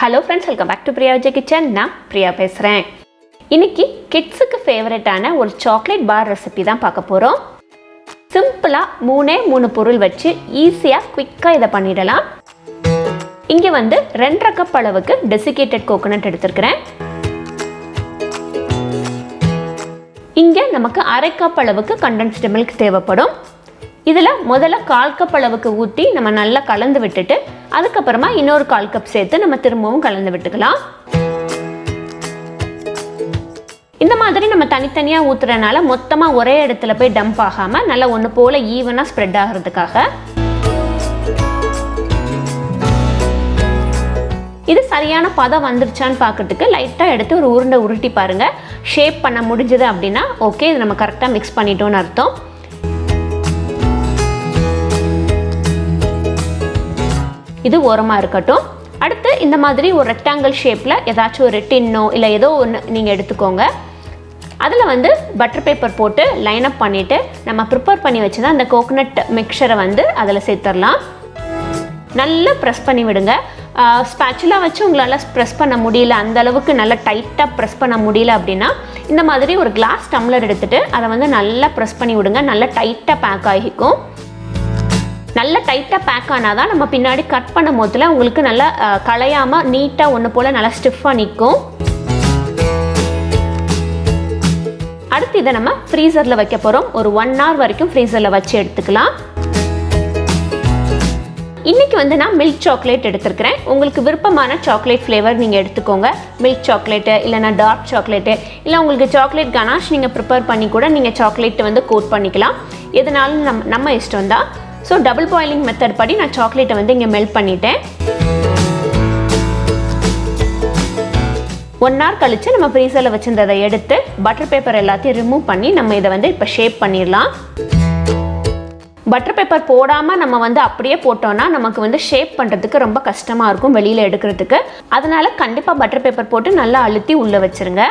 Hello friends, welcome back to Priya Vijay kitchen. நான் பிரியா பேசுறேன். இன்னைக்கு கிட்ஸ்க்கு ஃபேவரட்டான ஒரு சாக்லேட் பார் ரெசிபி தான் பார்க்க போறோம். சிம்பிளா மூணு பொருள் வச்சு ஈஸியா குயிக்கா இத பண்ணிடலாம். இங்க வந்து 2.5 கப் அளவுக்கு டெசிகேட்டட் கோகனட் எடுத்துக்கிறேன். இங்க நமக்கு 1/2 கப் அளவுக்கு கண்டென்ஸ்டு மில்க் தேவைப்படும். இதில் முதல்ல 1/4 கப் அளவுக்கு ஊற்றி நம்ம நல்லா கலந்து விட்டுட்டு அதுக்கப்புறமா இன்னொரு 1/4 கப் சேர்த்து நம்ம திரும்பவும் கலந்து விட்டுக்கலாம். இந்த மாதிரி நம்ம தனித்தனியாக ஊற்றுறதுனால மொத்தமாக ஒரே இடத்துல போய் டம்ப் ஆகாமல் நல்லா ஒன்று போல் ஈவனாக ஸ்ப்ரெட் ஆகிறதுக்காக. இது சரியான பதம் வந்துருச்சான்னு பார்க்கறதுக்கு லைட்டாக எடுத்து ஒரு உருண்டை உருட்டி பாருங்கள். ஷேப் பண்ண முடிஞ்சது அப்படின்னா ஓகே, இது நம்ம கரெக்டாக மிக்ஸ் பண்ணிட்டோன்னு அர்த்தம். இது ஓரமாக இருக்கட்டும். அடுத்து இந்த மாதிரி ஒரு ரெக்டாங்கிள் ஷேப்பில் ஏதாச்சும் ஒரு டின்னோ இல்லை ஏதோ ஒன்று நீங்கள் எடுத்துக்கோங்க. அதில் வந்து பட்டர் பேப்பர் போட்டு லைன் அப் பண்ணிவிட்டு நம்ம ப்ரிப்பேர் பண்ணி வச்சு தான் அந்த கோகனட் மிக்சரை வந்து அதில் சேர்த்துடலாம். நல்லா ப்ரெஸ் பண்ணி விடுங்க. ஸ்பேச்சுலாக வச்சு உங்களால் ப்ரெஸ் பண்ண முடியல, அந்த அளவுக்கு நல்லா டைட்டாக ப்ரெஸ் பண்ண முடியல அப்படின்னா இந்த மாதிரி ஒரு கிளாஸ் டம்ளர் எடுத்துகிட்டு அதை வந்து நல்லா ப்ரெஸ் பண்ணி விடுங்க. நல்லா டைட்டாக பேக் ஆகிக்கும். நல்லா டைட்டாக பேக் ஆனால் தான் நம்ம பின்னாடி கட் பண்ணும் போதில் உங்களுக்கு நல்லா களையாமல் நீட்டாக ஒன்று போல் நல்லா ஸ்டிஃபாக நிற்கும். அடுத்து இதை நம்ம ஃப்ரீசரில் வைக்க போகிறோம். ஒரு 1 hour வரைக்கும் ஃப்ரீசரில் வச்சு எடுத்துக்கலாம். இன்றைக்கி வந்து நான் மில்க் சாக்லேட் எடுத்துருக்கிறேன். உங்களுக்கு விருப்பமான சாக்லேட் ஃப்ளேவர் நீங்கள் எடுத்துக்கோங்க. மில்க் சாக்லேட்டு இல்லைனா டார்க் சாக்லேட்டு இல்லை உங்களுக்கு சாக்லேட் கனாஷ் நீங்கள் ப்ரிப்பேர் பண்ணி கூட நீங்கள் சாக்லேட்டு வந்து கோட் பண்ணிக்கலாம். எதுனாலும் நம்ம இஷ்டம் தான். ஸோ டபுள் பாயிலிங் மெத்தட் படி நான் சாக்லேட்டை வந்து இங்கே மெல்ட் பண்ணிட்டேன். 1 hour கழித்து நம்ம ஃப்ரீசரில் வச்சுருந்ததை எடுத்து பட்டர் பேப்பர் எல்லாத்தையும் ரிமூவ் பண்ணி நம்ம இதை வந்து இப்போ ஷேப் பண்ணிடலாம். பட்டர் பேப்பர் போடாமல் நம்ம வந்து அப்படியே போட்டோன்னா நமக்கு வந்து ஷேப் பண்ணுறதுக்கு ரொம்ப கஷ்டமாக இருக்கும் வெளியில் எடுக்கிறதுக்கு. அதனால் கண்டிப்பாக பட்டர் பேப்பர் போட்டு நல்லா அழுத்தி உள்ளே வச்சுருங்க.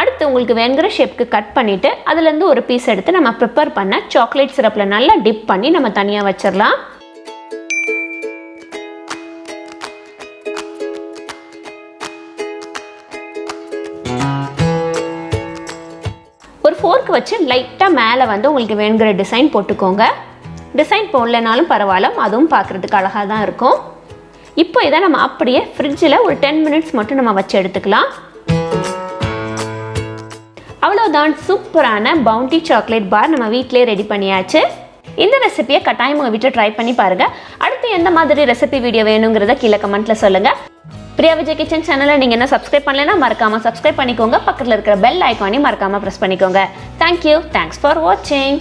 அடுத்து உங்களுக்கு வேங்கிற ஷேப்புக்கு கட் பண்ணிவிட்டு அதுலேருந்து ஒரு பீஸ் எடுத்து நம்ம ப்ரிப்பேர் பண்ண சாக்லேட் சிரப்பில் நல்லா டிப் பண்ணி நம்ம தனியாக வச்சிடலாம். ஒரு ஃபோர்க் வச்சு லைட்டாக மேலே வந்து உங்களுக்கு வேங்கிற டிசைன் போட்டுக்கோங்க. டிசைன் போடலைனாலும் பரவாயில்ல, அதுவும் பார்க்குறதுக்கு அழகாக தான் இருக்கும். இப்போ இதை நம்ம அப்படியே ஃப்ரிட்ஜில் ஒரு 10 minutes மட்டும் நம்ம வச்சு எடுத்துக்கலாம். அவ்வளோதான், சூப்பரான பவுண்டி சாக்லேட் பார் நம்ம வீட்டிலே ரெடி பண்ணியாச்சு. இந்த ரெசிபியை கட்டாயம் உங்கள் வீட்டில் ட்ரை பண்ணி பாருங்கள். அடுத்து எந்த மாதிரி ரெசிபி வீடியோ வேணுங்கிறத கீழே கமெண்ட்டில் சொல்லுங்கள். பிரியா விஜய் கிச்சன் சேனலை நீங்கள் என்ன சப்ஸ்கிரைப் பண்ணலைன்னா மறக்காமல் சப்ஸ்கிரைப் பண்ணிக்கோங்க. பக்கத்தில் இருக்கிற பெல் ஐக்கானையும் மறக்காமல் ப்ரெஸ் பண்ணிக்கோங்க. தேங்க்யூ. தேங்க்ஸ் ஃபார் வாட்சிங்.